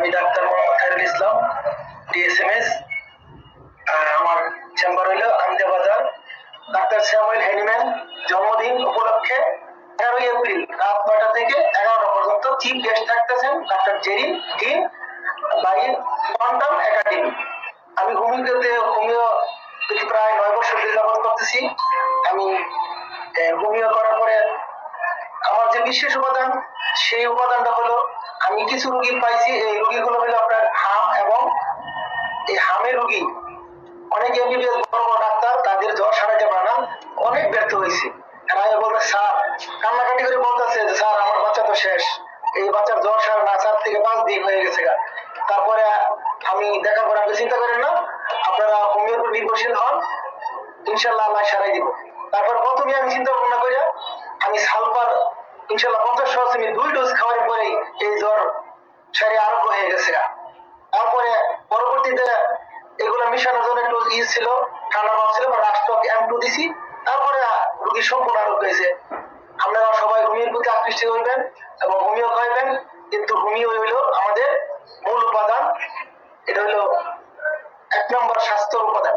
আমি doctor Mohammad Khairul Islam, DSMS. আমার chamber হইল আমদিয়াবাজার। ডাক্তার স্যামুয়েল হ্যানিম্যান জন্মদিন উপলক্ষে 11 এপ্রিল রাত 9টা থেকে 11টা পর্যন্ত চিফ গেস্ট থাকতেছেন doctor Zerin dean by quantum academy. আমি হোমিও প্রায় 9 বছর যাবত করতেছি। আমি হোমিও করার পরে আমার যে বিশেষ উপাদান, সেই উপাদানটা হলো আমি কিছু রোগী পাইছি। এই রোগীগুলো হলো আপনার হাম, এবং এই হামের রোগী অনেক এমবিবিএস বড় বড় ডাক্তার তাদের জ্বর সারাতে পারে না, অনেক ব্যর্থ হয়েছে। এরা বলতে স্যার কান্নাকাটি করে বলতেছে যে স্যার আমার বাচ্চা তো শেষ, এই বাচ্চার জ্বর সারা না, 4 থেকে 5 দিন হয়ে গেছে। তারপরে আমি দেখা করে আপনি চিন্তা করেন না, আপনারা হোমিওর উপর নির্ভরশীল হন, ইনশাল্লাহ আল্লাহ সারাই দিব। তারপর প্রথমে আমি চিন্তা ভাবনা করে আমি সালফার ইনশাল্লাহ 50 সেমি 2 ডোজ খাওয়ার পরেই এই জ্বর সারি আরোগ্য হয়ে গেছে। তারপরে পরবর্তীতে এগুলো মিশানোর জন্য একটু ছিল, ঠান্ডা ভাব ছিল, রাষ্ট্র M2 দিছি। তারপরে রোগী সম্পূর্ণ আরোগ্য হয়েছে। আপনারা সবাই হোমিওর প্রতি আকৃষ্ট হইবেন এবং হোমিও খাইবেন, কিন্তু হোমিও হইল আমাদের মূল উপাদান। এটা হলো 1 নম্বর স্বাস্থ্য উপাদান।